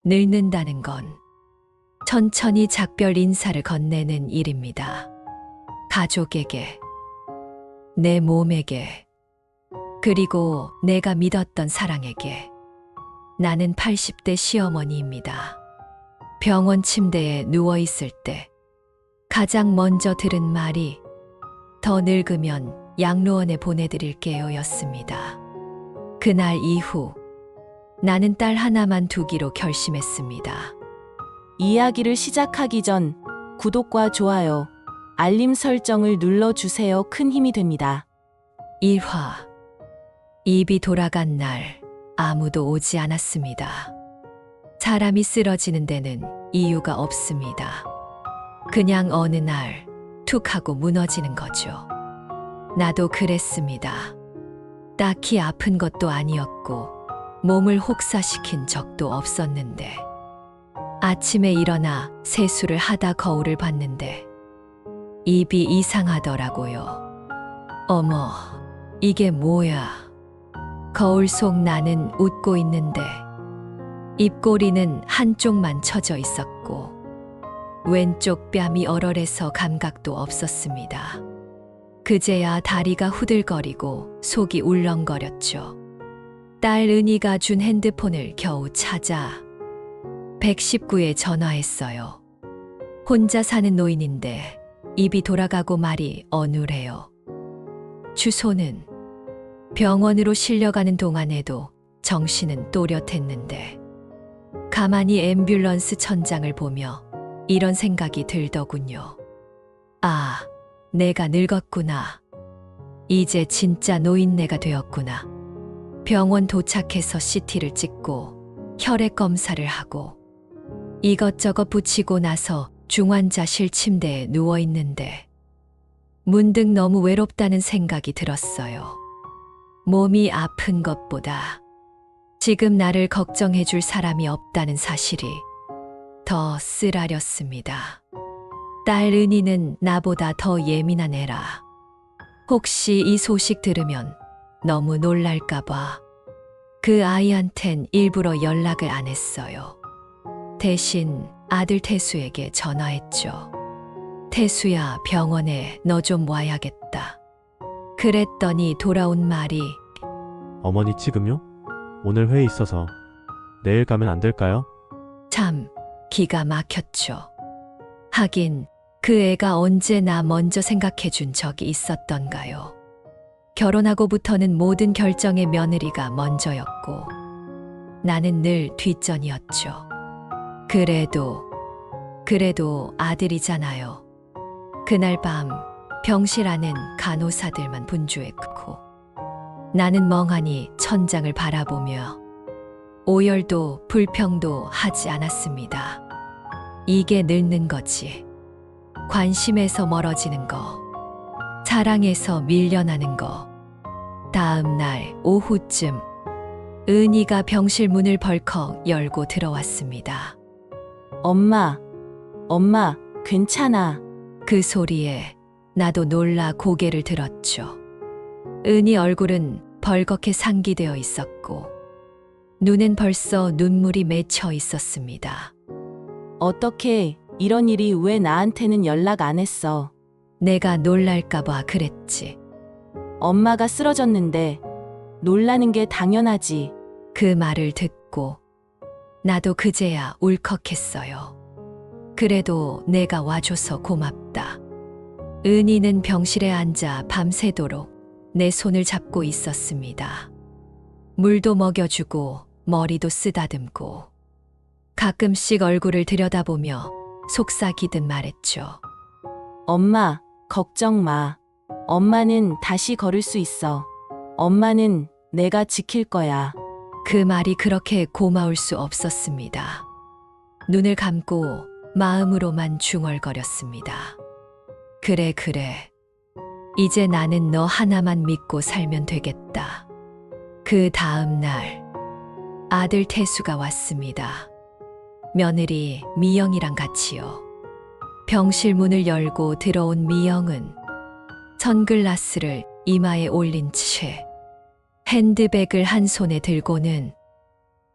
늙는다는 건 천천히 작별 인사를 건네는 일입니다. 가족에게, 내 몸에게, 그리고 내가 믿었던 사랑에게. 나는 80대 시어머니입니다. 병원 침대에 누워있을 때 가장 먼저 들은 말이 더 늙으면 양로원에 보내드릴게요 였습니다. 그날 이후 나는 딸 하나만 두기로 결심했습니다. 이야기를 시작하기 전 구독과 좋아요, 알림 설정을 눌러주세요. 큰 힘이 됩니다. 1화. 입이 돌아간 날 아무도 오지 않았습니다. 사람이 쓰러지는 데는 이유가 없습니다. 그냥 어느 날 툭 하고 무너지는 거죠. 나도 그랬습니다. 딱히 아픈 것도 아니었고 몸을 혹사시킨 적도 없었는데 아침에 일어나 세수를 하다 거울을 봤는데 입이 이상하더라고요. 어머, 이게 뭐야? 거울 속 나는 웃고 있는데 입꼬리는 한쪽만 처져 있었고 왼쪽 뺨이 얼얼해서 감각도 없었습니다. 그제야 다리가 후들거리고 속이 울렁거렸죠. 딸 은희가 준 핸드폰을 겨우 찾아 119에 전화했어요. 혼자 사는 노인인데 입이 돌아가고 말이 어눌해요. 주소는 병원으로 실려가는 동안에도 정신은 또렷했는데 가만히 앰뷸런스 천장을 보며 이런 생각이 들더군요. 아, 내가 늙었구나. 이제 진짜 노인네가 되었구나. 병원 도착해서 CT를 찍고 혈액 검사를 하고 이것저것 붙이고 나서 중환자실 침대에 누워있는데 문득 너무 외롭다는 생각이 들었어요. 몸이 아픈 것보다 지금 나를 걱정해줄 사람이 없다는 사실이 더 쓰라렸습니다. 딸 은희는 나보다 더 예민한 애라 혹시 이 소식 들으면 너무 놀랄까봐 그 아이한텐 일부러 연락을 안 했어요. 대신 아들 태수에게 전화했죠. 태수야, 병원에 너 좀 와야겠다. 그랬더니 돌아온 말이 어머니 지금요? 오늘 회의 있어서 내일 가면 안 될까요? 참 기가 막혔죠. 하긴 그 애가 언제 나 먼저 생각해 준 적이 있었던가요. 결혼하고부터는 모든 결정의 며느리가 먼저였고 나는 늘 뒷전이었죠. 그래도 아들이잖아요. 그날 밤 병실 안엔 간호사들만 분주했고 나는 멍하니 천장을 바라보며 오열도 불평도 하지 않았습니다. 이게 늙는 거지. 관심에서 멀어지는 거, 사랑에서 밀려나는 거. 다음 날 오후쯤 은희가 병실 문을 벌컥 열고 들어왔습니다. 엄마, 괜찮아. 그 소리에 나도 놀라 고개를 들었죠. 은희 얼굴은 벌겋게 상기되어 있었고 눈엔 벌써 눈물이 맺혀 있었습니다. 어떻게 이런 일이 왜 나한테는 연락 안 했어? 내가 놀랄까봐 그랬지. 엄마가 쓰러졌는데 놀라는 게 당연하지. 그 말을 듣고 나도 그제야 울컥했어요. 그래도 내가 와줘서 고맙다. 은희는 병실에 앉아 밤새도록 내 손을 잡고 있었습니다. 물도 먹여주고 머리도 쓰다듬고 가끔씩 얼굴을 들여다보며 속삭이듯 말했죠. 엄마, 걱정 마. 엄마는 다시 걸을 수 있어. 엄마는 내가 지킬 거야. 그 말이 그렇게 고마울 수 없었습니다. 눈을 감고 마음으로만 중얼거렸습니다. 그래. 이제 나는 너 하나만 믿고 살면 되겠다. 그 다음 날 아들 태수가 왔습니다. 며느리 미영이랑 같이요. 병실 문을 열고 들어온 미영은 선글라스를 이마에 올린 채 핸드백을 한 손에 들고는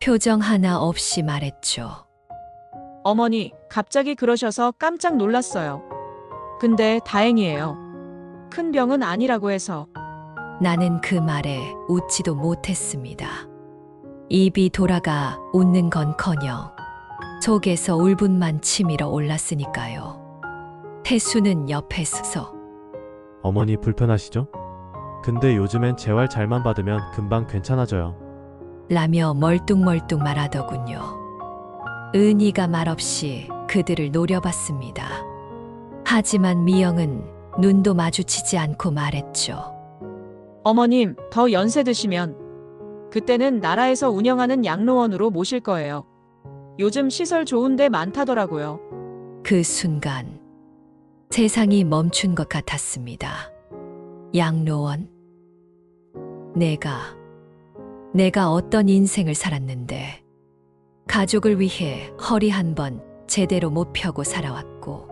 표정 하나 없이 말했죠. 어머니, 갑자기 그러셔서 깜짝 놀랐어요. 근데 다행이에요. 큰 병은 아니라고 해서. 나는 그 말에 웃지도 못했습니다. 입이 돌아가 웃는 건커녕 속에서 울분만 치밀어 올랐으니까요. 태수는 옆에 서서 어머니 불편하시죠? 근데 요즘엔 재활 잘만 받으면 금방 괜찮아져요. 라며 멀뚱멀뚱 말하더군요. 은희가 말없이 그들을 노려봤습니다. 하지만 미영은 눈도 마주치지 않고 말했죠. 어머님, 더 연세 드시면 그때는 나라에서 운영하는 양로원으로 모실 거예요. 요즘 시설 좋은 데 많다더라고요. 그 순간 세상이 멈춘 것 같았습니다. 양로원? 내가 어떤 인생을 살았는데 가족을 위해 허리 한 번 제대로 못 펴고 살아왔고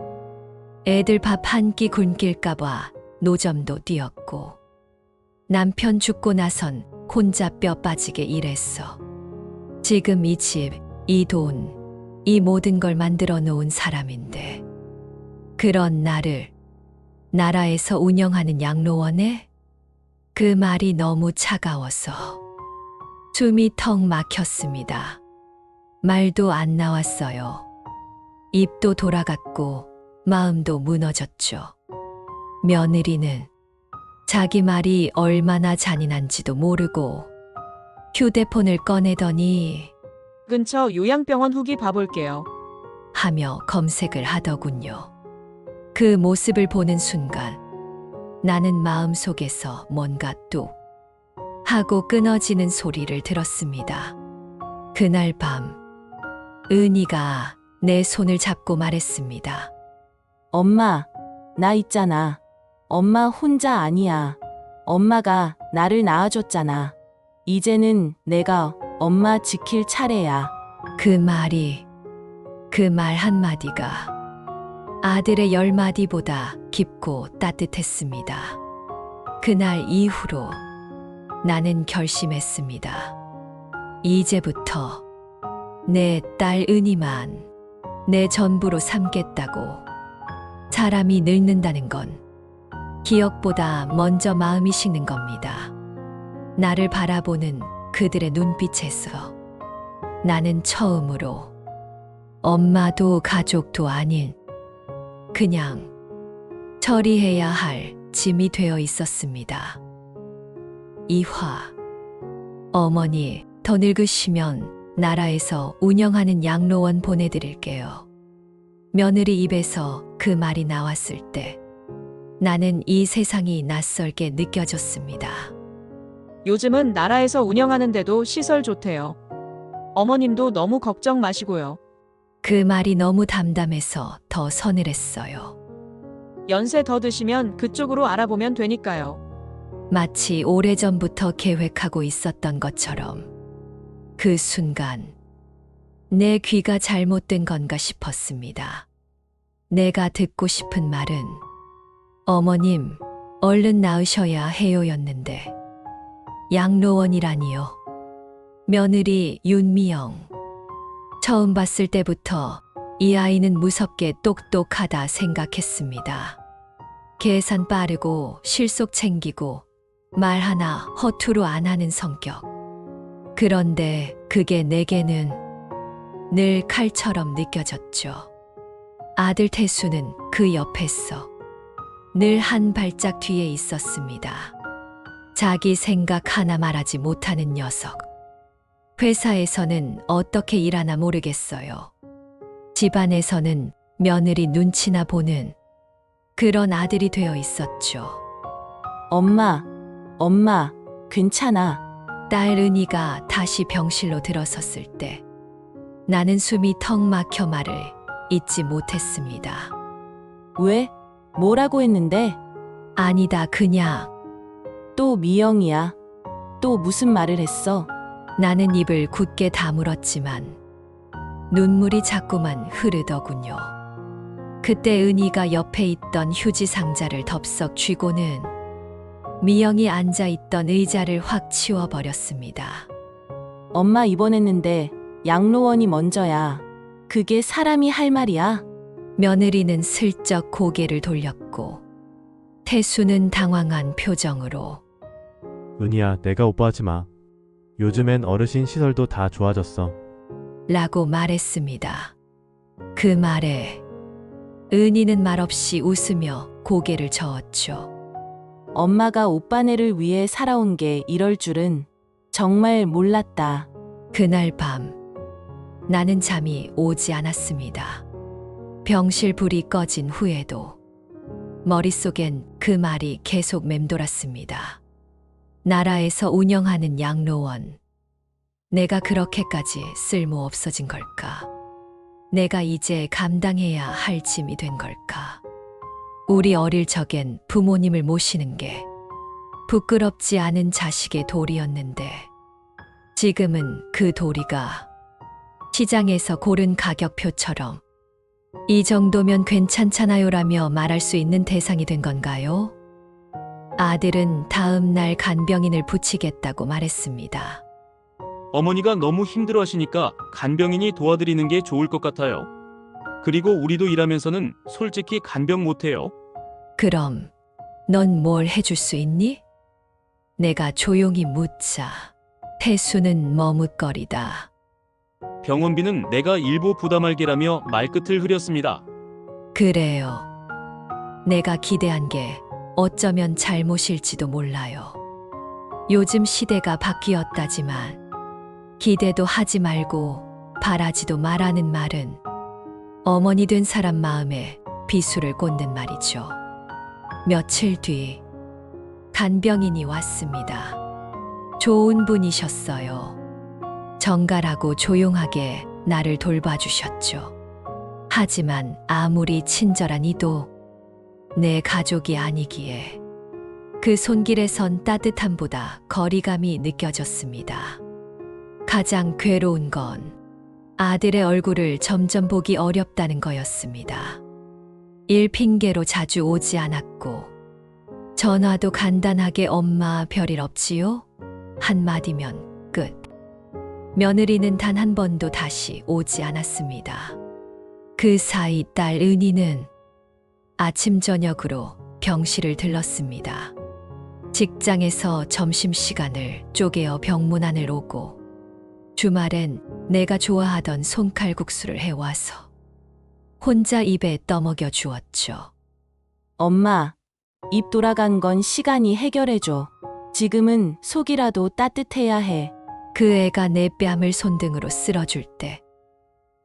애들 밥 한 끼 굶길까봐 노점도 뛰었고 남편 죽고 나선 혼자 뼈 빠지게 일했어. 지금 이 집, 이 돈, 이 모든 걸 만들어 놓은 사람인데 그런 나를 나라에서 운영하는 양로원에? 그 말이 너무 차가워서 숨이 턱 막혔습니다. 말도 안 나왔어요. 입도 돌아갔고 마음도 무너졌죠. 며느리는 자기 말이 얼마나 잔인한지도 모르고 휴대폰을 꺼내더니 근처 요양병원 후기 봐볼게요. 하며 검색을 하더군요. 그 모습을 보는 순간 나는 마음속에서 뭔가 뚝 하고 끊어지는 소리를 들었습니다. 그날 밤 은희가 내 손을 잡고 말했습니다. 엄마, 나 있잖아. 엄마 혼자 아니야. 엄마가 나를 낳아줬잖아. 이제는 내가 엄마 지킬 차례야. 그 말 한마디가 아들의 10마디보다 깊고 따뜻했습니다. 그날 이후로 나는 결심했습니다. 이제부터 내 딸 은희만 내 전부로 삼겠다고. 사람이 늙는다는 건 기억보다 먼저 마음이 식는 겁니다. 나를 바라보는 그들의 눈빛에서 나는 처음으로 엄마도 가족도 아닌 그냥 처리해야 할 짐이 되어 있었습니다. 이화, 어머니 더 늙으시면 나라에서 운영하는 양로원 보내드릴게요. 며느리 입에서 그 말이 나왔을 때 나는 이 세상이 낯설게 느껴졌습니다. 요즘은 나라에서 운영하는데도 시설 좋대요. 어머님도 너무 걱정 마시고요. 그 말이 너무 담담해서 더 서늘했어요. 연세 더 드시면 그쪽으로 알아보면 되니까요. 마치 오래전부터 계획하고 있었던 것처럼 그 순간 내 귀가 잘못된 건가 싶었습니다. 내가 듣고 싶은 말은 어머님, 얼른 낳으셔야 해요였는데 양로원이라니요. 며느리 윤미영. 처음 봤을 때부터 이 아이는 무섭게 똑똑하다 생각했습니다. 계산 빠르고 실속 챙기고 말 하나 허투루 안 하는 성격. 그런데 그게 내게는 늘 칼처럼 느껴졌죠. 아들 태수는 그 옆에서 늘 한 발짝 뒤에 있었습니다. 자기 생각 하나 말하지 못하는 녀석. 회사에서는 어떻게 일하나 모르겠어요. 집안에서는 며느리 눈치나 보는 그런 아들이 되어 있었죠. 엄마, 괜찮아. 딸 은희가 다시 병실로 들어섰을 때 나는 숨이 턱 막혀 말을 잇지 못했습니다. 왜? 뭐라고 했는데? 아니다, 그냥 또 미영이야. 또 무슨 말을 했어? 나는 입을 굳게 다물었지만 눈물이 자꾸만 흐르더군요. 그때 은희가 옆에 있던 휴지 상자를 덥석 쥐고는 미영이 앉아있던 의자를 확 치워버렸습니다. 엄마 입원했는데 양로원이 먼저야. 그게 사람이 할 말이야? 며느리는 슬쩍 고개를 돌렸고 태수는 당황한 표정으로 은희야, 내가 오버하지 마. 요즘엔 어르신 시설도 다 좋아졌어. 라고 말했습니다. 그 말에 은희는 말없이 웃으며 고개를 저었죠. 엄마가 오빠네를 위해 살아온 게 이럴 줄은 정말 몰랐다. 그날 밤 나는 잠이 오지 않았습니다. 병실 불이 꺼진 후에도 머릿속엔 그 말이 계속 맴돌았습니다. 나라에서 운영하는 양로원. 내가 그렇게까지 쓸모 없어진 걸까? 내가 이제 감당해야 할 짐이 된 걸까? 우리 어릴 적엔 부모님을 모시는 게 부끄럽지 않은 자식의 도리였는데 지금은 그 도리가 시장에서 고른 가격표처럼 이 정도면 괜찮잖아요라며 말할 수 있는 대상이 된 건가요? 아들은 다음 날 간병인을 붙이겠다고 말했습니다. 어머니가 너무 힘들어 하시니까 간병인이 도와드리는 게 좋을 것 같아요. 그리고 우리도 일하면서는 솔직히 간병 못해요. 그럼 넌 뭘 해줄 수 있니? 내가 조용히 묻자 태수는 머뭇거리다. 병원비는 내가 일부 부담할게라며 말끝을 흐렸습니다. 그래요. 내가 기대한 게 어쩌면 잘못일지도 몰라요. 요즘 시대가 바뀌었다지만 기대도 하지 말고 바라지도 말라는 말은 어머니 된 사람 마음에 비수를 꽂는 말이죠. 며칠 뒤 간병인이 왔습니다. 좋은 분이셨어요. 정갈하고 조용하게 나를 돌봐주셨죠. 하지만 아무리 친절한 이도 내 가족이 아니기에 그 손길에선 따뜻함보다 거리감이 느껴졌습니다. 가장 괴로운 건 아들의 얼굴을 점점 보기 어렵다는 거였습니다. 일 핑계로 자주 오지 않았고 전화도 간단하게 엄마 별일 없지요? 한마디면 끝. 며느리는 단 한 번도 다시 오지 않았습니다. 그 사이 딸 은희는 아침 저녁으로 병실을 들렀습니다. 직장에서 점심시간을 쪼개어 병문안을 오고 주말엔 내가 좋아하던 손칼국수를 해와서 혼자 입에 떠먹여 주었죠. 엄마, 입 돌아간 건 시간이 해결해줘. 지금은 속이라도 따뜻해야 해. 그 애가 내 뺨을 손등으로 쓸어줄 때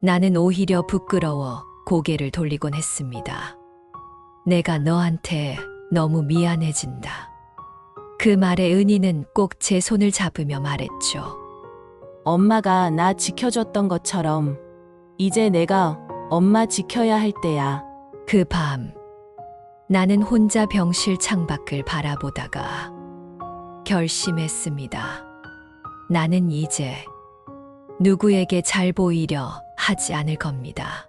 나는 오히려 부끄러워 고개를 돌리곤 했습니다. 내가 너한테 너무 미안해진다. 그 말에 은희는 꼭 제 손을 잡으며 말했죠. 엄마가 나 지켜줬던 것처럼 이제 내가 엄마 지켜야 할 때야. 그 밤 나는 혼자 병실 창밖을 바라보다가 결심했습니다. 나는 이제 누구에게 잘 보이려 하지 않을 겁니다.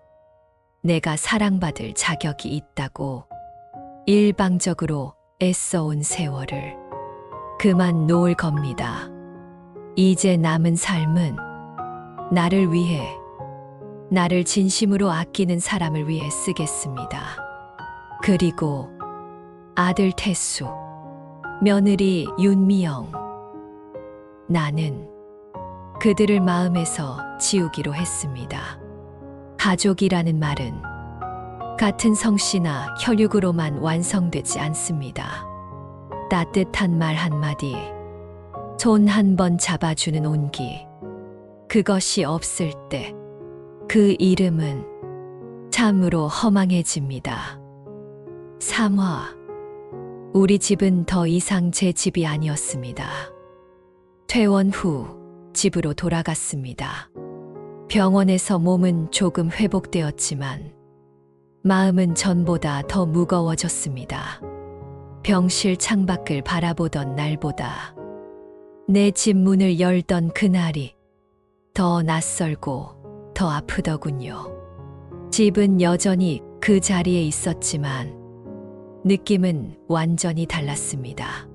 내가 사랑받을 자격이 있다고 일방적으로 애써온 세월을 그만 놓을 겁니다. 이제 남은 삶은 나를 위해, 나를 진심으로 아끼는 사람을 위해 쓰겠습니다. 그리고 아들 태수, 며느리 윤미영, 나는 그들을 마음에서 지우기로 했습니다. 가족이라는 말은 같은 성씨나 혈육으로만 완성되지 않습니다. 따뜻한 말 한마디, 손 한 번 잡아주는 온기, 그것이 없을 때 그 이름은 참으로 허망해집니다. 3화. 우리 집은 더 이상 제 집이 아니었습니다. 퇴원 후 집으로 돌아갔습니다. 병원에서 몸은 조금 회복되었지만 마음은 전보다 더 무거워졌습니다. 병실 창밖을 바라보던 날보다 내 집 문을 열던 그날이 더 낯설고 더 아프더군요. 집은 여전히 그 자리에 있었지만 느낌은 완전히 달랐습니다.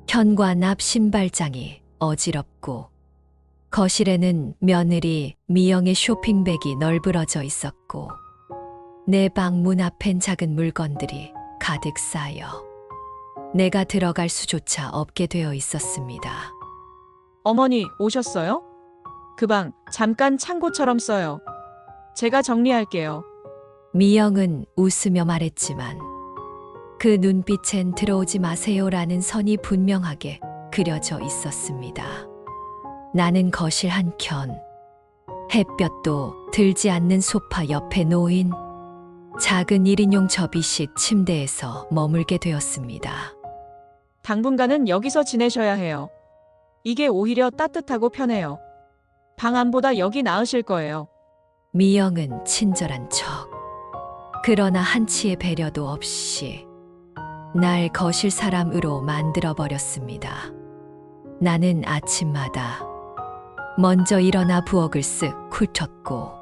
현관 앞 신발장이 어지럽고 거실에는 며느리 미영의 쇼핑백이 널브러져 있었고 내 방 문 앞엔 작은 물건들이 가득 쌓여 내가 들어갈 수조차 없게 되어 있었습니다. 어머니, 오셨어요? 그 방 잠깐 창고처럼 써요. 제가 정리할게요. 미영은 웃으며 말했지만 그 눈빛엔 들어오지 마세요라는 선이 분명하게 그려져 있었습니다. 나는 거실 한켠, 햇볕도 들지 않는 소파 옆에 놓인 작은 1인용 접이식 침대에서 머물게 되었습니다. 당분간은 여기서 지내셔야 해요. 이게 오히려 따뜻하고 편해요. 방 안보다 여기 나으실 거예요. 미영은 친절한 척. 그러나 한치의 배려도 없이 날 거실 사람으로 만들어 버렸습니다. 나는 아침마다 먼저 일어나 부엌을 쓱 훑었고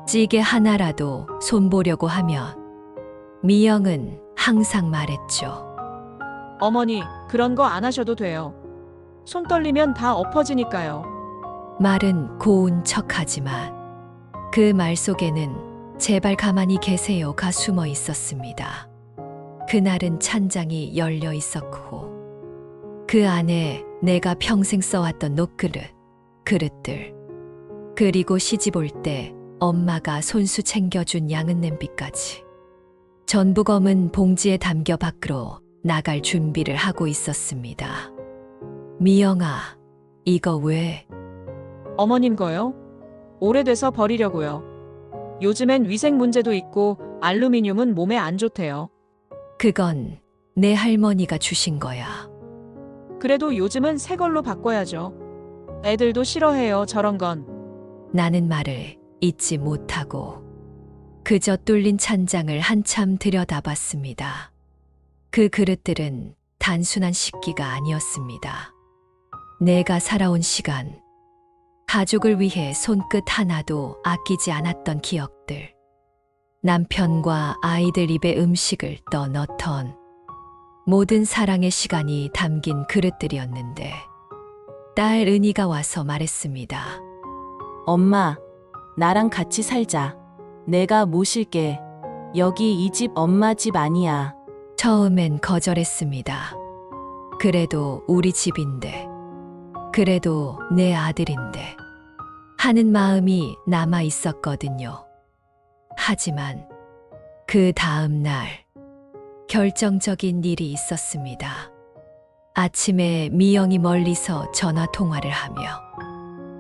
찌개 하나라도 손보려고 하면 미영은 항상 말했죠. 어머니, 그런 거 안 하셔도 돼요. 손 떨리면 다 엎어지니까요. 말은 고운 척하지만 그 말 속에는 제발 가만히 계세요가 숨어 있었습니다. 그날은 찬장이 열려 있었고 그 안에 내가 평생 써왔던 녹그릇, 그릇들, 그리고 시집 올 때 엄마가 손수 챙겨준 양은 냄비까지 전부 검은 봉지에 담겨 밖으로 나갈 준비를 하고 있었습니다. 미영아, 이거 왜? 어머님 거요? 오래돼서 버리려고요. 요즘엔 위생 문제도 있고 알루미늄은 몸에 안 좋대요. 그건 내 할머니가 주신 거야. 그래도 요즘은 새 걸로 바꿔야죠. 애들도 싫어해요, 저런 건. 나는 말을 잊지 못하고 그저 뚫린 찬장을 한참 들여다봤습니다. 그 그릇들은 단순한 식기가 아니었습니다. 내가 살아온 시간, 가족을 위해 손끝 하나도 아끼지 않았던 기억들, 남편과 아이들 입에 음식을 떠넣던 모든 사랑의 시간이 담긴 그릇들이었는데 딸 은희가 와서 말했습니다. 엄마, 나랑 같이 살자. 내가 모실게. 여기 이 집 엄마 집 아니야. 처음엔 거절했습니다. 그래도 우리 집인데, 그래도 내 아들인데 하는 마음이 남아 있었거든요. 하지만 그 다음 날 결정적인 일이 있었습니다. 아침에 미영이 멀리서 전화 통화를 하며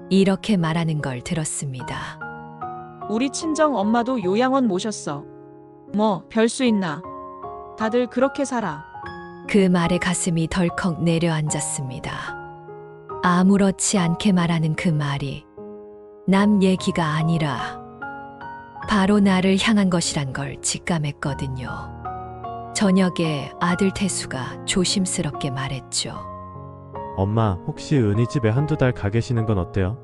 이렇게 말하는 걸 들었습니다. 우리 친정 엄마도 요양원 모셨어. 뭐, 별 수 있나? 다들 그렇게 살아. 그 말에 가슴이 덜컥 내려앉았습니다. 아무렇지 않게 말하는 그 말이 남 얘기가 아니라 바로 나를 향한 것이란 걸 직감했거든요. 저녁에 아들 태수가 조심스럽게 말했죠. 엄마, 혹시 은희 집에 한두 달 가 계시는 건 어때요?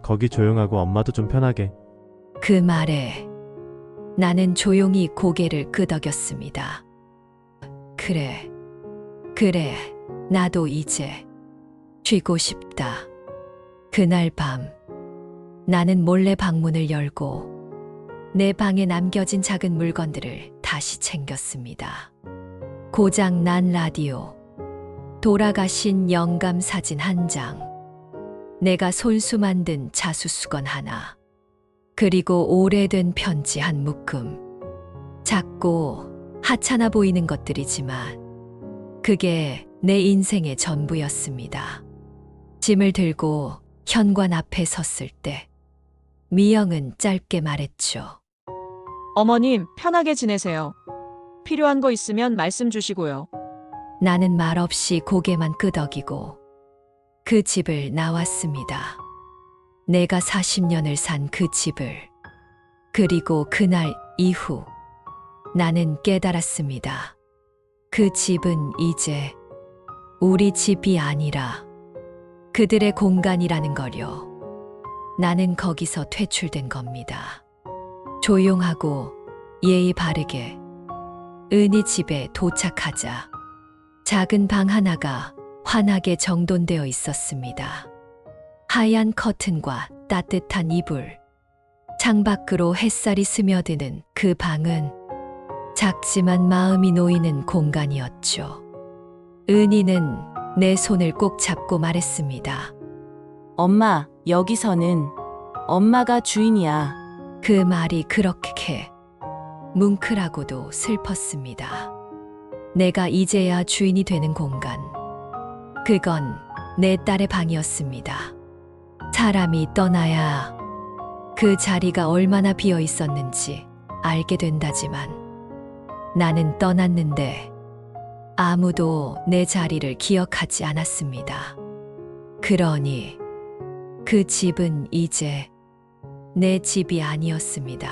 거기 조용하고 엄마도 좀 편하게. 그 말에 나는 조용히 고개를 끄덕였습니다. 그래, 나도 이제 쉬고 싶다. 그날 밤 나는 몰래 방문을 열고 내 방에 남겨진 작은 물건들을 다시 챙겼습니다. 고장 난 라디오, 돌아가신 영감 사진 한 장, 내가 손수 만든 자수수건 하나, 그리고 오래된 편지 한 묶음. 작고 하찮아 보이는 것들이지만 그게 내 인생의 전부였습니다. 짐을 들고 현관 앞에 섰을 때 미영은 짧게 말했죠. 어머님, 편하게 지내세요. 필요한 거 있으면 말씀 주시고요. 나는 말없이 고개만 끄덕이고 그 집을 나왔습니다. 내가 40년을 산 그 집을. 그리고 그날 이후 나는 깨달았습니다. 그 집은 이제 우리 집이 아니라 그들의 공간이라는 거요. 나는 거기서 퇴출된 겁니다. 조용하고 예의 바르게 은희 집에 도착하자 작은 방 하나가 환하게 정돈되어 있었습니다. 하얀 커튼과 따뜻한 이불, 창밖으로 햇살이 스며드는 그 방은 작지만 마음이 놓이는 공간이었죠. 은희는 내 손을 꼭 잡고 말했습니다. 엄마, 여기서는 엄마가 주인이야. 그 말이 그렇게 뭉클하고도 슬펐습니다. 내가 이제야 주인이 되는 공간. 그건 내 딸의 방이었습니다. 사람이 떠나야 그 자리가 얼마나 비어 있었는지 알게 된다지만 나는 떠났는데 아무도 내 자리를 기억하지 않았습니다. 그러니 그 집은 이제 내 집이 아니었습니다.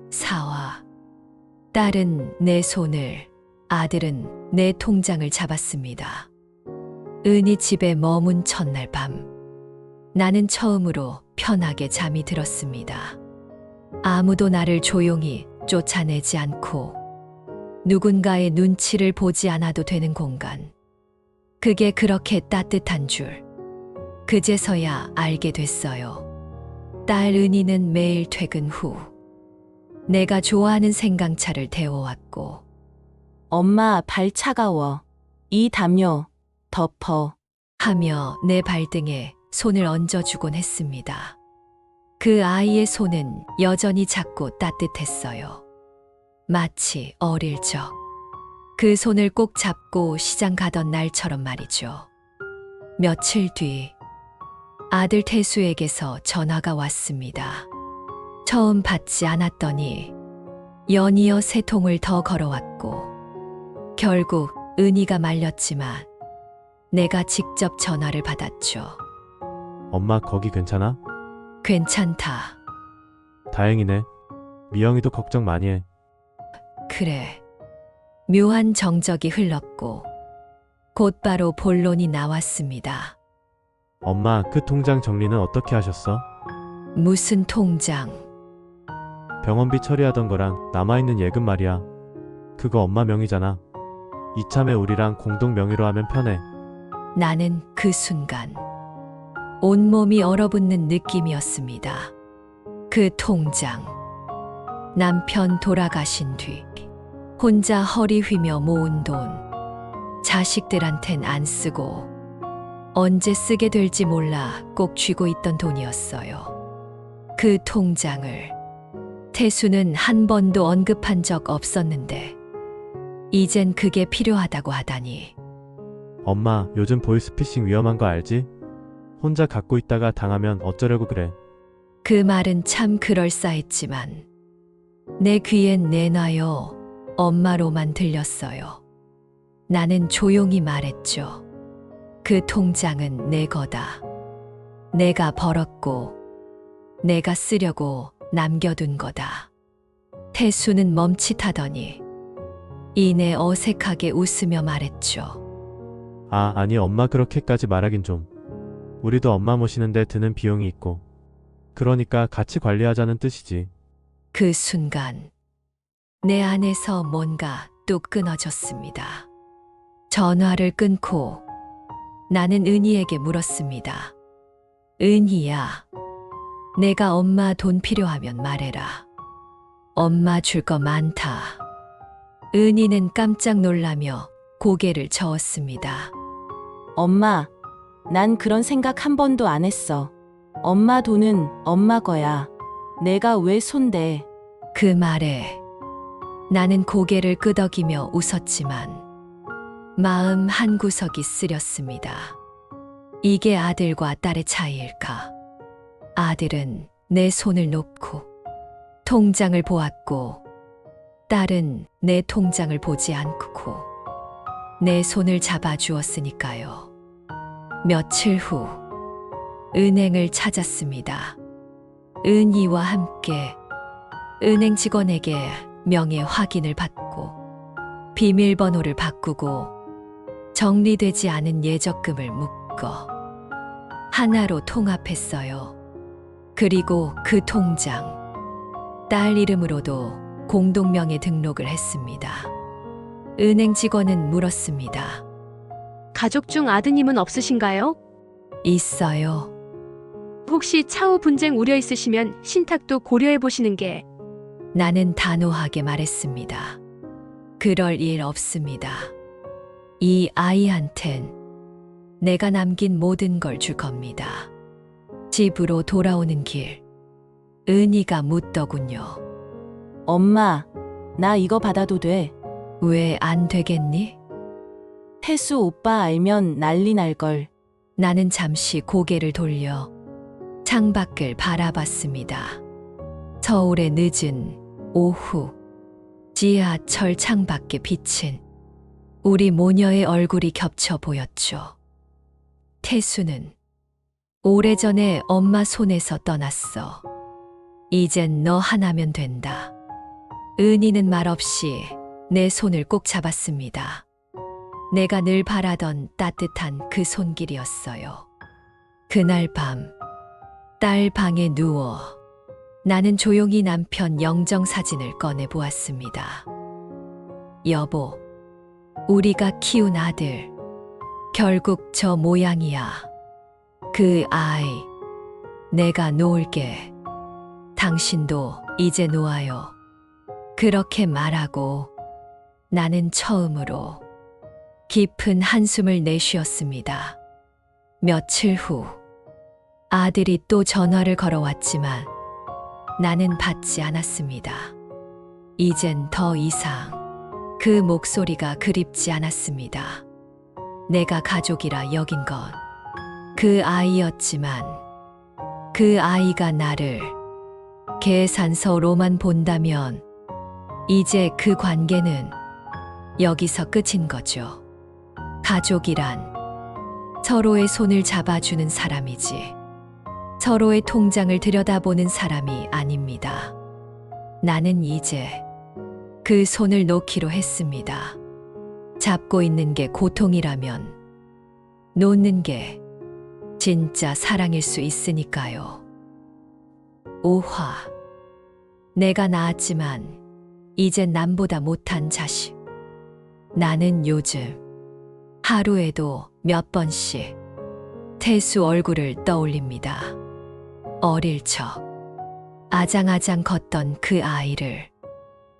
사와 딸은 내 손을, 아들은 내 통장을 잡았습니다. 은희 집에 머문 첫날 밤, 나는 처음으로 편하게 잠이 들었습니다. 아무도 나를 조용히 쫓아내지 않고 누군가의 눈치를 보지 않아도 되는 공간. 그게 그렇게 따뜻한 줄 그제서야 알게 됐어요. 딸 은희는 매일 퇴근 후 내가 좋아하는 생강차를 데워왔고 엄마, 발 차가워. 이 담요 덮어. 하며 내 발등에 손을 얹어주곤 했습니다. 그 아이의 손은 여전히 작고 따뜻했어요. 마치 어릴 적 그 손을 꼭 잡고 시장 가던 날처럼 말이죠. 며칠 뒤 아들 태수에게서 전화가 왔습니다. 처음 받지 않았더니 연이어 세 통을 더 걸어왔고 결국 은희가 말렸지만 내가 직접 전화를 받았죠. 엄마 거기 괜찮아? 괜찮다. 다행이네. 미영이도 걱정 많이 해. 그래. 묘한 정적이 흘렀고 곧바로 본론이 나왔습니다. 엄마 그 통장 정리는 어떻게 하셨어? 무슨 통장? 병원비 처리하던 거랑 남아있는 예금 말이야. 그거 엄마 명의잖아. 이참에 우리랑 공동 명의로 하면 편해. 나는 그 순간 온몸이 얼어붙는 느낌이었습니다. 그 통장. 남편 돌아가신 뒤 혼자 허리 휘며 모은 돈. 자식들한텐 안 쓰고 언제 쓰게 될지 몰라 꼭 쥐고 있던 돈이었어요. 그 통장을 태수는 한 번도 언급한 적 없었는데 이젠 그게 필요하다고 하다니. 엄마 요즘 보이스피싱 위험한 거 알지? 혼자 갖고 있다가 당하면 어쩌려고 그래. 그 말은 참 그럴싸했지만 내 귀엔 내놔요 엄마로만 들렸어요. 나는 조용히 말했죠. 그 통장은 내 거다. 내가 벌었고 내가 쓰려고 남겨둔 거다. 태수는 멈칫하더니 이내 어색하게 웃으며 말했죠. 아니 엄마 그렇게까지 말하긴 좀. 우리도 엄마 모시는데 드는 비용이 있고 그러니까 같이 관리하자는 뜻이지. 그 순간 내 안에서 뭔가 뚝 끊어졌습니다. 전화를 끊고 나는 은희에게 물었습니다. 은희야, 내가 엄마 돈 필요하면 말해라. 엄마 줄 거 많다. 은희는 깜짝 놀라며 고개를 저었습니다. 엄마, 난 그런 생각 한 번도 안 했어. 엄마 돈은 엄마 거야. 내가 왜 손대? 그 말에 나는 고개를 끄덕이며 웃었지만 마음 한구석이 쓰렸습니다. 이게 아들과 딸의 차이일까? 아들은 내 손을 놓고 통장을 보았고 딸은 내 통장을 보지 않고 내 손을 잡아주었으니까요. 며칠 후 은행을 찾았습니다. 은희와 함께 은행 직원에게 명예 확인을 받고 비밀번호를 바꾸고 정리되지 않은 예적금을 묶어 하나로 통합했어요. 그리고 그 통장, 딸 이름으로도 공동명의 등록을 했습니다. 은행 직원은 물었습니다. 가족 중 아드님은 없으신가요? 있어요. 혹시 차후 분쟁 우려 있으시면 신탁도 고려해 보시는 게. 나는 단호하게 말했습니다. 그럴 일 없습니다. 이 아이한텐 내가 남긴 모든 걸 줄 겁니다. 집으로 돌아오는 길, 은희가 묻더군요. 엄마, 나 이거 받아도 돼? 왜 안 되겠니? 태수 오빠 알면 난리 날걸. 나는 잠시 고개를 돌려 창밖을 바라봤습니다. 서울의 늦은 오후, 지하철 창밖에 비친 우리 모녀의 얼굴이 겹쳐 보였죠. 태수는 오래전에 엄마 손에서 떠났어. 이젠 너 하나면 된다. 은희는 말없이 내 손을 꼭 잡았습니다. 내가 늘 바라던 따뜻한 그 손길이었어요. 그날 밤, 딸 방에 누워 나는 조용히 남편 영정사진을 꺼내 보았습니다. 여보, 우리가 키운 아들, 결국 저 모양이야. 그 아이, 내가 놓을게. 당신도 이제 놓아요. 그렇게 말하고 나는 처음으로 깊은 한숨을 내쉬었습니다. 며칠 후, 아들이 또 전화를 걸어왔지만 나는 받지 않았습니다. 이젠 더 이상 그 목소리가 그립지 않았습니다. 내가 가족이라 여긴 건 그 아이였지만 그 아이가 나를 계산서로만 본다면 이제 그 관계는 여기서 끝인 거죠. 가족이란 서로의 손을 잡아주는 사람이지 서로의 통장을 들여다보는 사람이 아닙니다. 나는 이제 그 손을 놓기로 했습니다. 잡고 있는 게 고통이라면 놓는 게 진짜 사랑일 수 있으니까요. 오화, 내가 낳았지만 이젠 남보다 못한 자식. 나는 요즘 하루에도 몇 번씩 태수 얼굴을 떠올립니다. 어릴 적 아장아장 걷던 그 아이를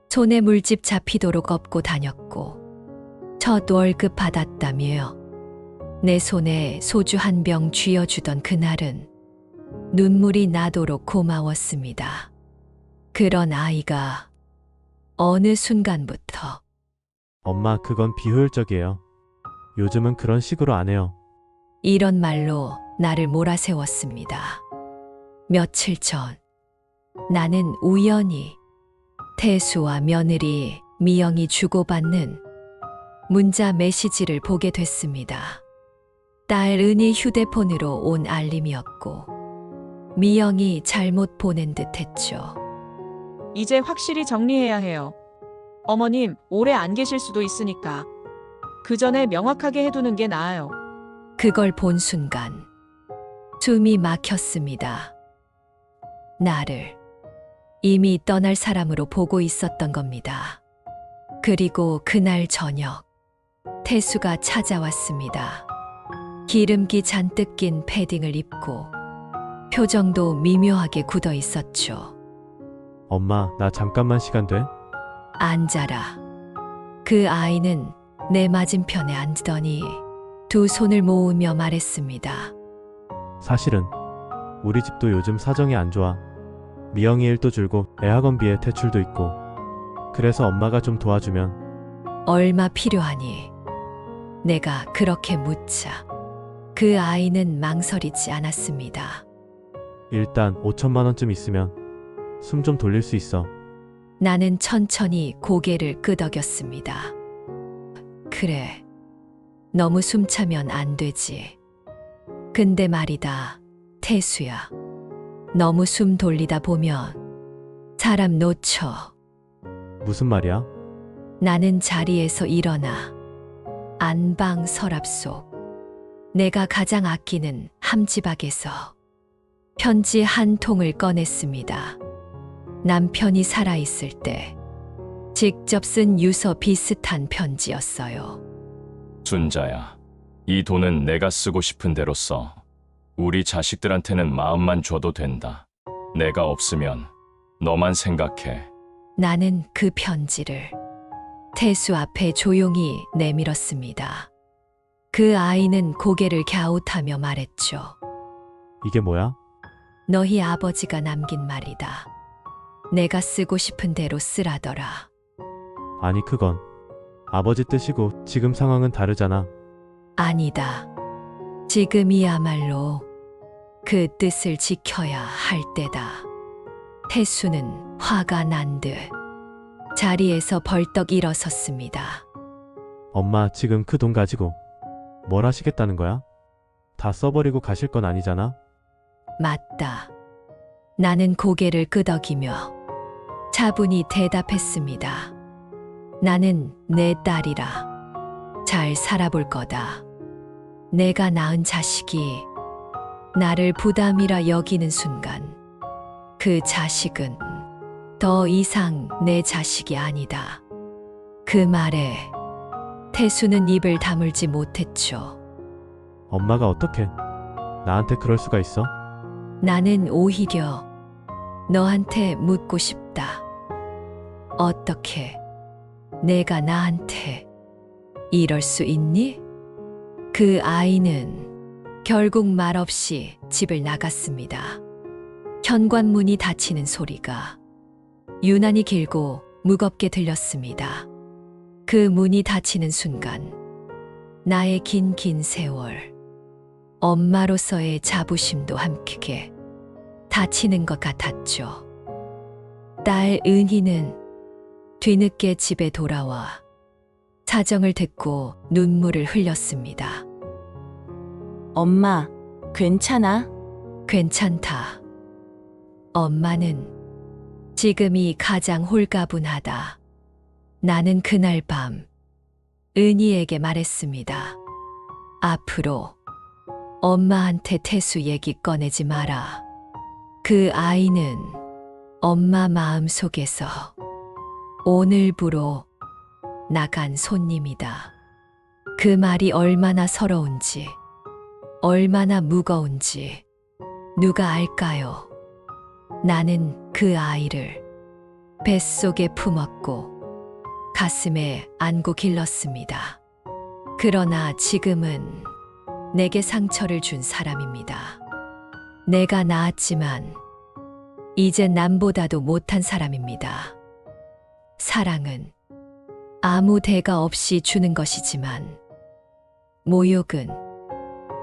손에 물집 잡히도록 업고 다녔고 첫 월급 받았다며 내 손에 소주 한 병 쥐어주던 그날은 눈물이 나도록 고마웠습니다. 그런 아이가 어느 순간부터 엄마, 그건 비효율적이에요. 요즘은 그런 식으로 안 해요. 이런 말로 나를 몰아세웠습니다. 며칠 전 나는 우연히 태수와 며느리 미영이 주고받는 문자 메시지를 보게 됐습니다. 딸 은희 휴대폰으로 온 알림이었고 미영이 잘못 보낸 듯 했죠. 이제 확실히 정리해야 해요. 어머님, 오래 안 계실 수도 있으니까. 그 전에 명확하게 해두는 게 나아요. 그걸 본 순간 숨이 막혔습니다. 나를 이미 떠날 사람으로 보고 있었던 겁니다. 그리고 그날 저녁 태수가 찾아왔습니다. 기름기 잔뜩 낀 패딩을 입고 표정도 미묘하게 굳어 있었죠. 엄마, 나 잠깐만 시간 돼? 앉아라. 그 아이는 내 맞은편에 앉더니 두 손을 모으며 말했습니다. 사실은 우리 집도 요즘 사정이 안 좋아. 미영이 일도 줄고 애학원비에 대출도 있고. 그래서 엄마가 좀 도와주면. 얼마 필요하니? 내가 그렇게 묻자 그 아이는 망설이지 않았습니다. 일단 5천만 원쯤 있으면 숨 좀 돌릴 수 있어. 나는 천천히 고개를 끄덕였습니다. 그래, 너무 숨차면 안 되지. 근데 말이다, 태수야. 너무 숨 돌리다 보면 사람 놓쳐. 무슨 말이야? 나는 자리에서 일어나 안방 서랍 속 내가 가장 아끼는 함지박에서 편지 한 통을 꺼냈습니다. 남편이 살아있을 때 직접 쓴 유서 비슷한 편지였어요. 순자야, 이 돈은 내가 쓰고 싶은 대로 써. 우리 자식들한테는 마음만 줘도 된다. 내가 없으면 너만 생각해. 나는 그 편지를 태수 앞에 조용히 내밀었습니다. 그 아이는 고개를 갸웃하며 말했죠. 이게 뭐야? 너희 아버지가 남긴 말이다. 내가 쓰고 싶은 대로 쓰라더라. 아니 그건 아버지 뜻이고 지금 상황은 다르잖아. 아니다. 지금이야말로 그 뜻을 지켜야 할 때다. 태수는 화가 난 듯 자리에서 벌떡 일어섰습니다. 엄마 지금 그 돈 가지고 뭘 하시겠다는 거야? 다 써버리고 가실 건 아니잖아? 맞다. 나는 고개를 끄덕이며 차분히 대답했습니다. 나는 내 딸이라 잘 살아볼 거다. 내가 낳은 자식이 나를 부담이라 여기는 순간 그 자식은 더 이상 내 자식이 아니다. 그 말에 태수는 입을 다물지 못했죠. 엄마가 어떻게 나한테 그럴 수가 있어? 나는 오히려 너한테 묻고 싶다. 어떻게 내가 나한테 이럴 수 있니? 그 아이는 결국 말없이 집을 나갔습니다. 현관문이 닫히는 소리가 유난히 길고 무겁게 들렸습니다. 그 문이 닫히는 순간 나의 긴 세월, 엄마로서의 자부심도 함께 닫히는 것 같았죠. 딸 은희는 뒤늦게 집에 돌아와 사정을 듣고 눈물을 흘렸습니다. 엄마, 괜찮아? 괜찮다. 엄마는 지금이 가장 홀가분하다. 나는 그날 밤 은희에게 말했습니다. 앞으로 엄마한테 태수 얘기 꺼내지 마라. 그 아이는 엄마 마음 속에서 오늘부로 나간 손님이다. 그 말이 얼마나 서러운지, 얼마나 무거운지 누가 알까요? 나는 그 아이를 뱃속에 품었고 가슴에 안고 길렀습니다. 그러나 지금은 내게 상처를 준 사람입니다. 내가 낳았지만 이제 남보다도 못한 사람입니다. 사랑은 아무 대가 없이 주는 것이지만 모욕은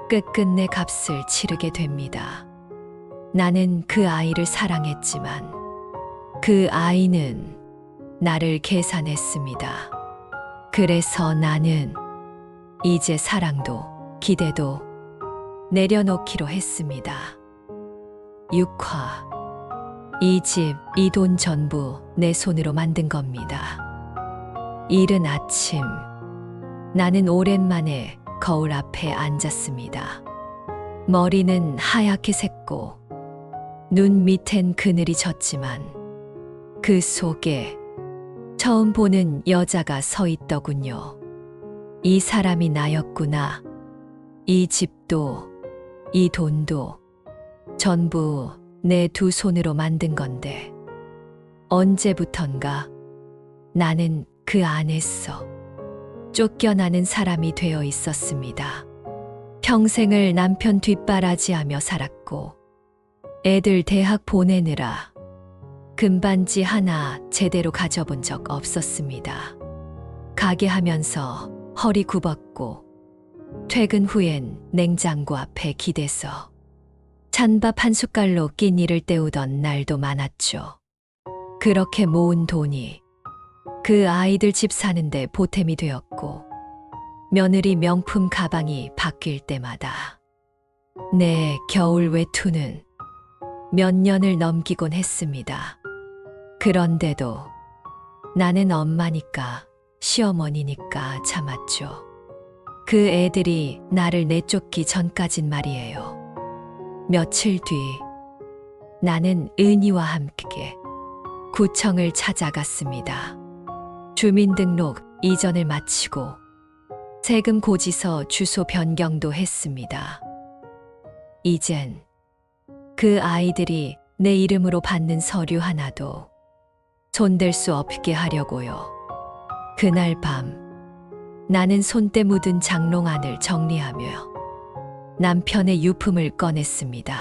끝끝내 값을 치르게 됩니다. 나는 그 아이를 사랑했지만 그 아이는 나를 계산했습니다. 그래서 나는 이제 사랑도 기대도 내려놓기로 했습니다. 6화. 이 집, 이 돈 전부 내 손으로 만든 겁니다. 이른 아침, 나는 오랜만에 거울 앞에 앉았습니다. 머리는 하얗게 샜고 눈 밑엔 그늘이 졌지만 그 속에 처음 보는 여자가 서 있더군요. 이 사람이 나였구나. 이 집도 이 돈도 전부 내 두 손으로 만든 건데 언제부턴가 나는 그 안에서 쫓겨나는 사람이 되어 있었습니다. 평생을 남편 뒷바라지하며 살았고 애들 대학 보내느라 금반지 하나 제대로 가져본 적 없었습니다. 가게 하면서 허리 굽었고 퇴근 후엔 냉장고 앞에 기대서 찬밥 한 숟갈로 끼니를 때우던 날도 많았죠. 그렇게 모은 돈이 그 아이들 집 사는데 보탬이 되었고 며느리 명품 가방이 바뀔 때마다 내 겨울 외투는 몇 년을 넘기곤 했습니다. 그런데도 나는 엄마니까 시어머니니까 참았죠. 그 애들이 나를 내쫓기 전까진 말이에요. 며칠 뒤 나는 은희와 함께 구청을 찾아갔습니다. 주민등록 이전을 마치고 세금 고지서 주소 변경도 했습니다. 이젠 그 아이들이 내 이름으로 받는 서류 하나도 손댈 수 없게 하려고요. 그날 밤 나는 손때 묻은 장롱안을 정리하며 남편의 유품을 꺼냈습니다.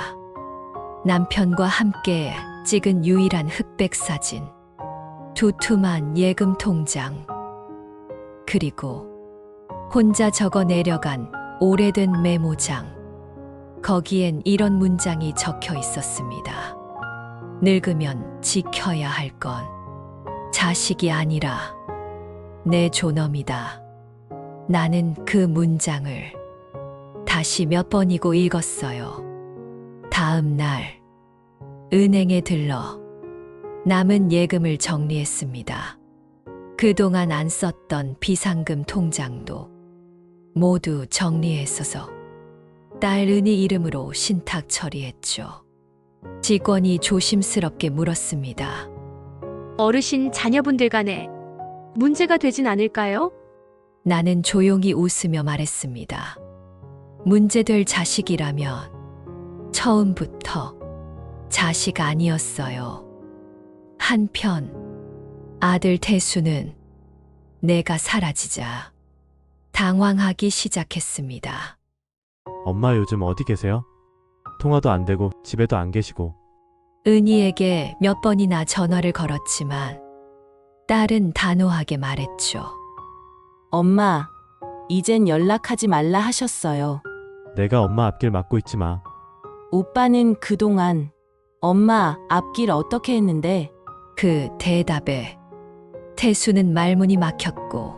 남편과 함께 찍은 유일한 흑백 사진, 두툼한 예금 통장, 그리고 혼자 적어 내려간 오래된 메모장. 거기엔 이런 문장이 적혀 있었습니다. 늙으면 지켜야 할 건 자식이 아니라 내 존엄이다. 나는 그 문장을 다시 몇 번이고 읽었어요. 다음 날 은행에 들러 남은 예금을 정리했습니다. 그동안 안 썼던 비상금 통장도 모두 정리했어서 딸 은희 이름으로 신탁 처리했죠. 직원이 조심스럽게 물었습니다. 어르신 자녀분들 간에 문제가 되진 않을까요? 나는 조용히 웃으며 말했습니다. 문제될 자식이라면 처음부터 자식 아니었어요. 한편 아들 태수는 내가 사라지자 당황하기 시작했습니다. 엄마 요즘 어디 계세요? 통화도 안 되고 집에도 안 계시고. 은희에게 몇 번이나 전화를 걸었지만 딸은 단호하게 말했죠. 엄마, 이젠 연락하지 말라 하셨어요. 내가 엄마 앞길 막고 있지 마. 오빠는 그동안 엄마 앞길 어떻게 했는데? 그 대답에 태수는 말문이 막혔고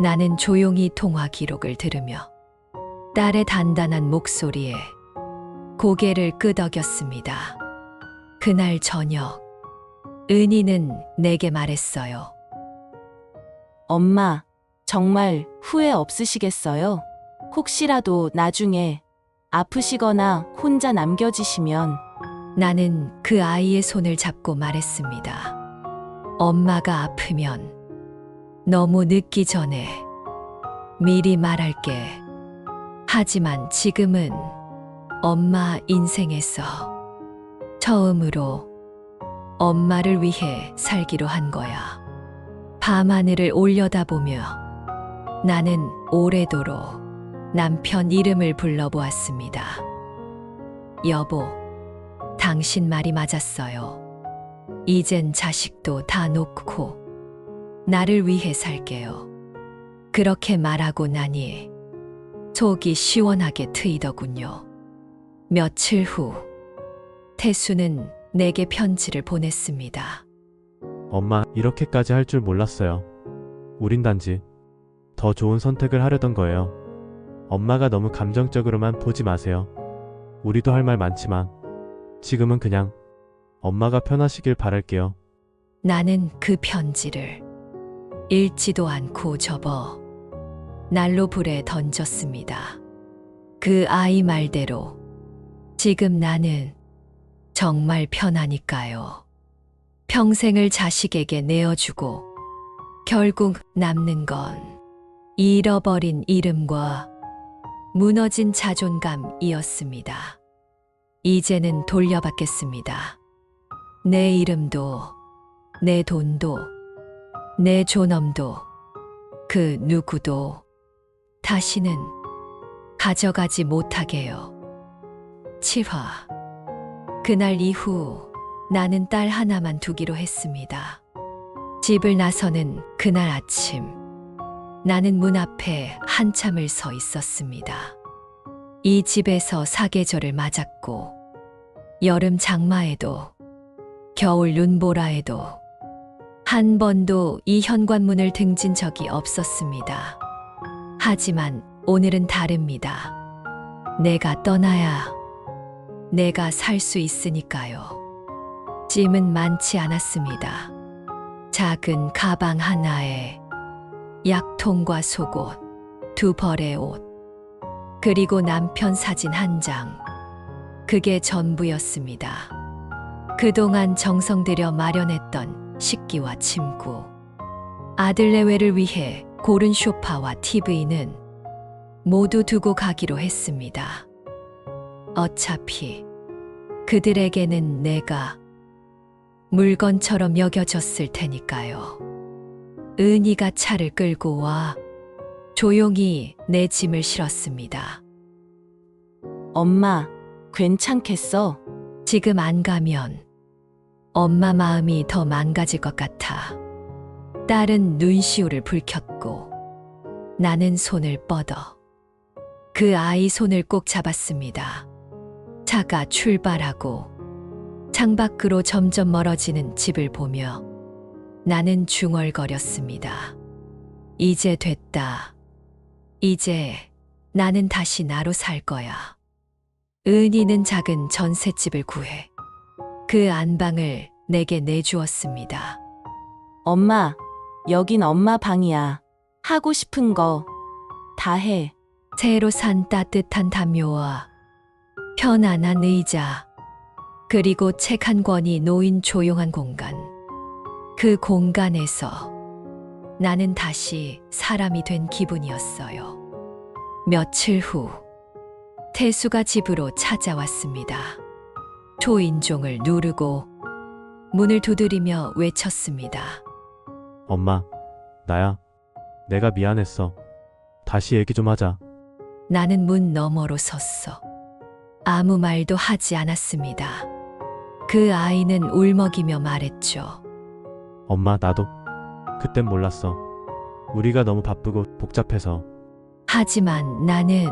나는 조용히 통화 기록을 들으며 딸의 단단한 목소리에 고개를 끄덕였습니다. 그날 저녁 은희는 내게 말했어요. 엄마, 정말 후회 없으시겠어요? 혹시라도 나중에 아프시거나 혼자 남겨지시면. 나는 그 아이의 손을 잡고 말했습니다. 엄마가 아프면 너무 늦기 전에 미리 말할게. 하지만 지금은 엄마 인생에서 처음으로 엄마를 위해 살기로 한 거야. 밤하늘을 올려다보며 나는 오래도록 남편 이름을 불러보았습니다. 여보, 당신 말이 맞았어요. 이젠 자식도 다 놓고 나를 위해 살게요. 그렇게 말하고 나니 속이 시원하게 트이더군요. 며칠 후 태수는 내게 편지를 보냈습니다. 엄마, 이렇게까지 할 줄 몰랐어요. 우린 단지 더 좋은 선택을 하려던 거예요. 엄마가 너무 감정적으로만 보지 마세요. 우리도 할 말 많지만 지금은 그냥 엄마가 편하시길 바랄게요. 나는 그 편지를 읽지도 않고 접어 난로 불에 던졌습니다. 그 아이 말대로 지금 나는 정말 편하니까요. 평생을 자식에게 내어주고 결국 남는 건 잃어버린 이름과 무너진 자존감이었습니다. 이제는 돌려받겠습니다. 내 이름도, 내 돈도, 내 존엄도, 그 누구도 다시는 가져가지 못하게요. 7화. 그날 이후 나는 딸 하나만 두기로 했습니다. 집을 나서는 그날 아침, 나는 문 앞에 한참을 서 있었습니다. 이 집에서 사계절을 맞았고, 여름 장마에도, 겨울 눈보라에도 한 번도 이 현관문을 등진 적이 없었습니다. 하지만 오늘은 다릅니다. 내가 떠나야 내가 살 수 있으니까요. 짐은 많지 않았습니다. 작은 가방 하나에 약통과 속옷, 2벌의 옷, 그리고 남편 사진 한 장. 그게 전부였습니다. 그동안 정성 들여 마련했던 식기와 침구, 아들 내외를 위해 고른 소파와 TV는 모두 두고 가기로 했습니다. 어차피 그들에게는 내가 물건처럼 여겨졌을 테니까요. 은희가 차를 끌고 와 조용히 내 짐을 실었습니다. 엄마, 괜찮겠어? 지금 안 가면 엄마 마음이 더 망가질 것 같아. 딸은 눈시울을 붉혔고 나는 손을 뻗어 그 아이 손을 꼭 잡았습니다. 차가 출발하고 창밖으로 점점 멀어지는 집을 보며 나는 중얼거렸습니다. 이제 됐다. 이제 나는 다시 나로 살 거야. 은희는 작은 전셋집을 구해 그 안방을 내게 내주었습니다. 엄마, 여긴 엄마 방이야. 하고 싶은 거 다 해. 새로 산 따뜻한 담요와 편안한 의자, 그리고 책 한 권이 놓인 조용한 공간. 그 공간에서 나는 다시 사람이 된 기분이었어요. 며칠 후 태수가 집으로 찾아왔습니다. 초인종을 누르고 문을 두드리며 외쳤습니다. 엄마, 나야. 내가 미안했어. 다시 얘기 좀 하자. 나는 문 너머로 섰어. 아무 말도 하지 않았습니다. 그 아이는 울먹이며 말했죠. 엄마, 나도 그땐 몰랐어. 우리가 너무 바쁘고 복잡해서. 하지만 나는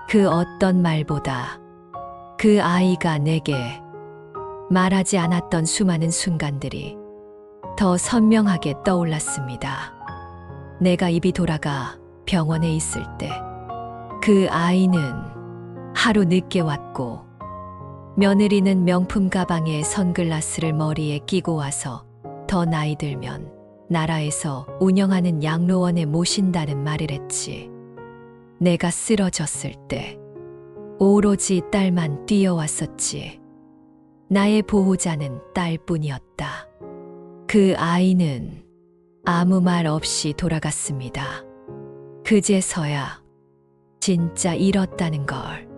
그 어떤 말보다 그 아이가 내게 말하지 않았던 수많은 순간들이 더 선명하게 떠올랐습니다. 내가 입이 돌아가 병원에 있을 때 그 아이는 하루 늦게 왔고 며느리는 명품 가방에 선글라스를 머리에 끼고 와서 더 나이 들면 나라에서 운영하는 양로원에 모신다는 말을 했지. 내가 쓰러졌을 때 오로지 딸만 뛰어왔었지. 나의 보호자는 딸뿐이었다. 그 아이는 아무 말 없이 돌아갔습니다. 그제서야 진짜 잃었다는 걸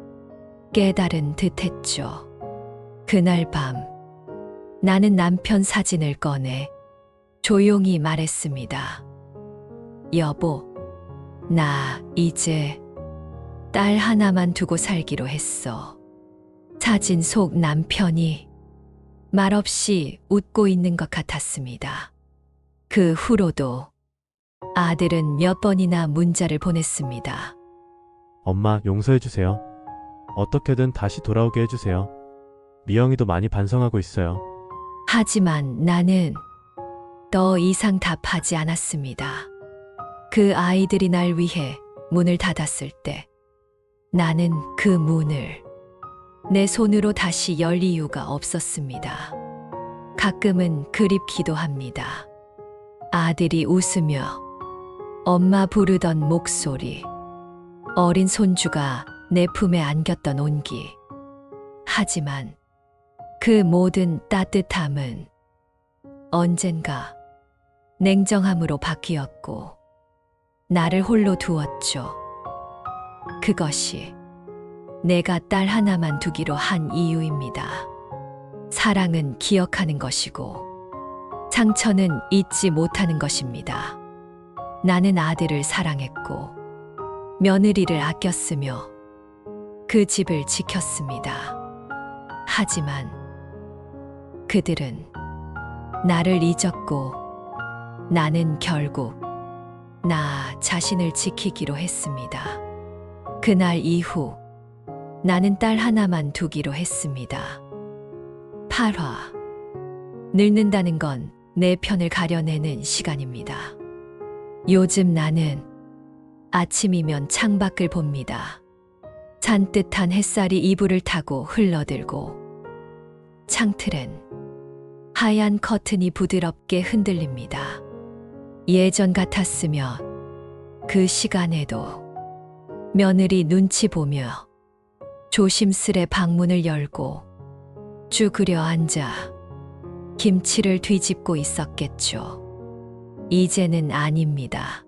깨달은 듯했죠. 그날 밤 나는 남편 사진을 꺼내 조용히 말했습니다. 여보, 나 이제 딸 하나만 두고 살기로 했어. 사진 속 남편이 말없이 웃고 있는 것 같았습니다. 그 후로도 아들은 몇 번이나 문자를 보냈습니다. 엄마, 용서해주세요. 어떻게든 다시 돌아오게 해주세요. 미영이도 많이 반성하고 있어요. 하지만 나는 더 이상 답하지 않았습니다. 그 아이들이 날 위해 문을 닫았을 때 나는 그 문을 내 손으로 다시 열 이유가 없었습니다. 가끔은 그립기도 합니다. 아들이 웃으며 엄마 부르던 목소리, 어린 손주가 내 품에 안겼던 온기. 하지만 그 모든 따뜻함은 언젠가 냉정함으로 바뀌었고 나를 홀로 두었죠. 그것이 내가 딸 하나만 두기로 한 이유입니다. 사랑은 기억하는 것이고 상처는 잊지 못하는 것입니다. 나는 아들을 사랑했고 며느리를 아꼈으며 그 집을 지켰습니다. 하지만 그들은 나를 잊었고 나는 결국 나 자신을 지키기로 했습니다. 그날 이후 나는 딸 하나만 두기로 했습니다. 8화. 늙는다는 건 내 편을 가려내는 시간입니다. 요즘 나는 아침이면 창밖을 봅니다. 산뜻한 햇살이 이불을 타고 흘러들고 창틀엔 하얀 커튼이 부드럽게 흔들립니다. 예전 같았으면 그 시간에도 며느리 눈치 보며 조심스레 방문을 열고 쭈그려 앉아 김치를 뒤집고 있었겠죠. 이제는 아닙니다.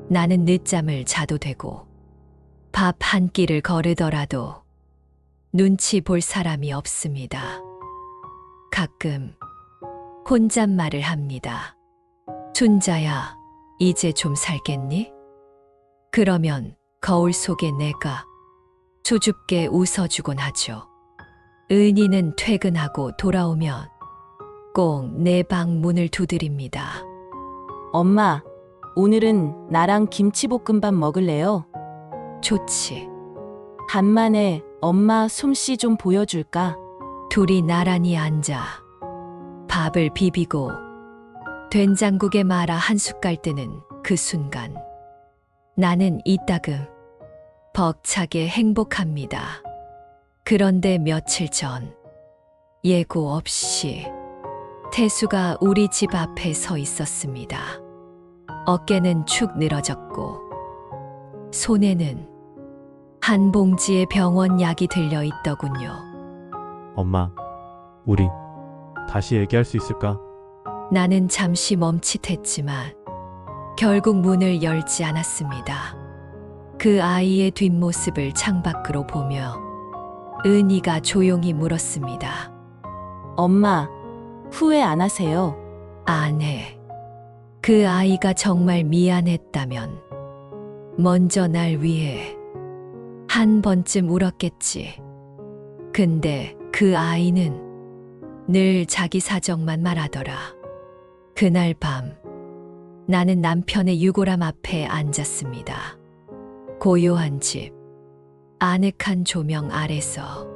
나는 늦잠을 자도 되고 밥 한 끼를 거르더라도 눈치 볼 사람이 없습니다. 가끔 혼잣말을 합니다. 순자야, 이제 좀 살겠니? 그러면 거울 속에 내가 수줍게 웃어주곤 하죠. 은희는 퇴근하고 돌아오면 꼭 내 방 문을 두드립니다. 엄마, 오늘은 나랑 김치볶음밥 먹을래요? 좋지. 간만에 엄마 솜씨 좀 보여줄까? 둘이 나란히 앉아 밥을 비비고 된장국에 말아 한 숟갈 뜨는 그 순간 나는 이따금 벅차게 행복합니다. 그런데 며칠 전 예고 없이 태수가 우리 집 앞에 서 있었습니다. 어깨는 축 늘어졌고 손에는 한 봉지의 병원 약이 들려 있더군요. 엄마, 우리 다시 얘기할 수 있을까? 나는 잠시 멈칫했지만 결국 문을 열지 않았습니다. 그 아이의 뒷모습을 창밖으로 보며 은희가 조용히 물었습니다. 엄마, 후회 안 하세요? 안 해. 그 아이가 정말 미안했다면 먼저 날 위해 한 번쯤 울었겠지. 근데 그 아이는 늘 자기 사정만 말하더라. 그날 밤 나는 남편의 유골함 앞에 앉았습니다. 고요한 집, 아늑한 조명 아래서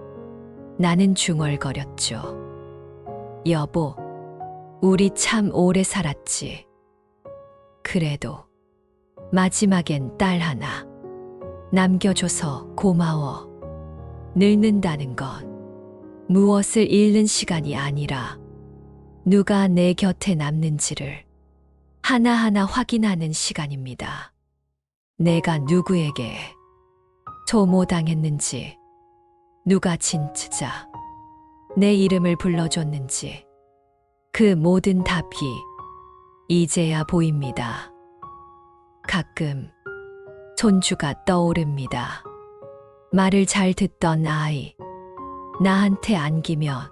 나는 중얼거렸죠. 여보, 우리 참 오래 살았지. 그래도 마지막엔 딸 하나 남겨줘서 고마워. 늙는다는 건 무엇을 잃는 시간이 아니라 누가 내 곁에 남는지를 하나하나 확인하는 시간입니다. 내가 누구에게 소모당했는지, 누가 진짜 내 이름을 불러줬는지 그 모든 답이 이제야 보입니다. 가끔 손주가 떠오릅니다. 말을 잘 듣던 아이, 나한테 안기면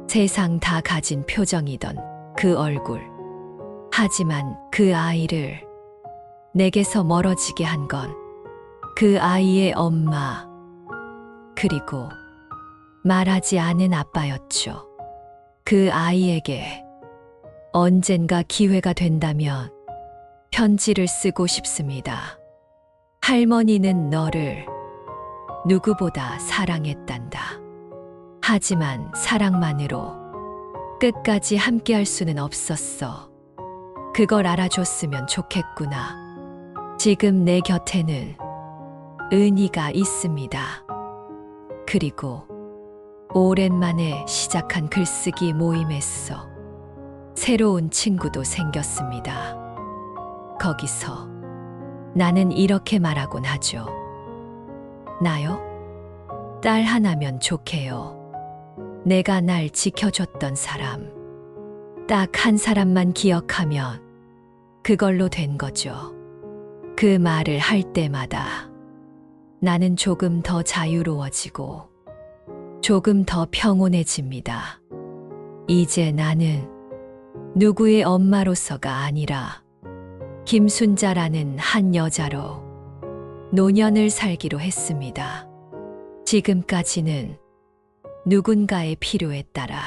세상 다 가진 표정이던 그 얼굴. 하지만 그 아이를 내게서 멀어지게 한 건 그 아이의 엄마, 그리고 말하지 않은 아빠였죠. 그 아이에게 언젠가 기회가 된다면 편지를 쓰고 싶습니다. 할머니는 너를 누구보다 사랑했단다. 하지만 사랑만으로 끝까지 함께할 수는 없었어. 그걸 알아줬으면 좋겠구나. 지금 내 곁에는 은희가 있습니다. 그리고 오랜만에 시작한 글쓰기 모임에서 새로운 친구도 생겼습니다. 거기서 나는 이렇게 말하곤 하죠. 나요? 딸 하나면 좋게요. 내가 날 지켜줬던 사람. 딱 한 사람만 기억하면 그걸로 된 거죠. 그 말을 할 때마다 나는 조금 더 자유로워지고 조금 더 평온해집니다. 이제 나는 누구의 엄마로서가 아니라 김순자라는 한 여자로 노년을 살기로 했습니다. 지금까지는 누군가의 필요에 따라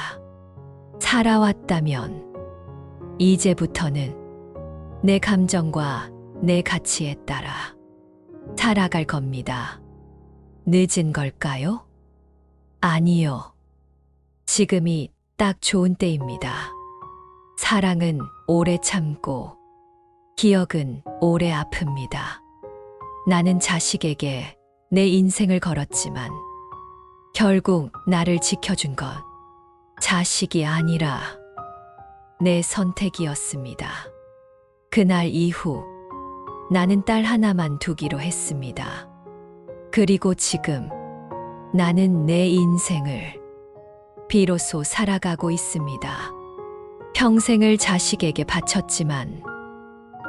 살아왔다면 이제부터는 내 감정과 내 가치에 따라 살아갈 겁니다. 늦은 걸까요? 아니요. 지금이 딱 좋은 때입니다. 사랑은 오래 참고 기억은 오래 아픕니다. 나는 자식에게 내 인생을 걸었지만 결국 나를 지켜준 건 자식이 아니라 내 선택이었습니다. 그날 이후 나는 딸 하나만 두기로 했습니다. 그리고 지금 나는 내 인생을 비로소 살아가고 있습니다. 평생을 자식에게 바쳤지만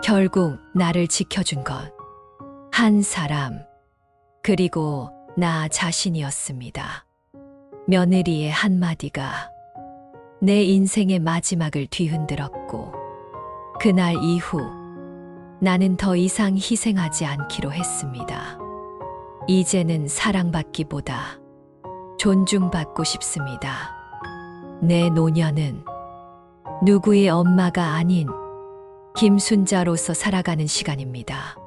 결국 나를 지켜준 건 한 사람, 그리고 나 자신이었습니다. 며느리의 한마디가 내 인생의 마지막을 뒤흔들었고, 그날 이후 나는 더 이상 희생하지 않기로 했습니다. 이제는 사랑받기보다 존중받고 싶습니다. 내 노년은 누구의 엄마가 아닌 김순자로서 살아가는 시간입니다.